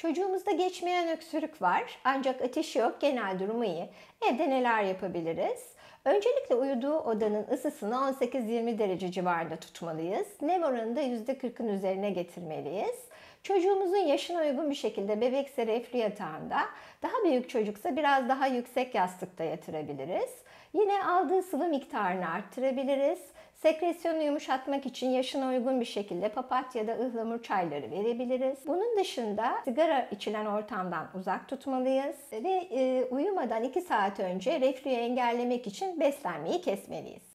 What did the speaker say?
Çocuğumuzda geçmeyen öksürük var ancak ateşi yok, genel durumu iyi. Evde neler yapabiliriz? Öncelikle uyuduğu odanın ısısını 18-20 derece civarında tutmalıyız. Nem oranını da %40'ın üzerine getirmeliyiz. Çocuğumuzun yaşına uygun bir şekilde bebekse reflü yatağında, daha büyük çocuksa biraz daha yüksek yastıkta yatırabiliriz. Yine aldığı sıvı miktarını arttırabiliriz. Sekresyonu yumuşatmak için yaşına uygun bir şekilde papatya ya da ıhlamur çayları verebiliriz. Bunun dışında sigara içilen ortamdan uzak tutmalıyız ve uyumadan 2 saat önce reflüyü engellemek için beslenmeyi kesmeliyiz.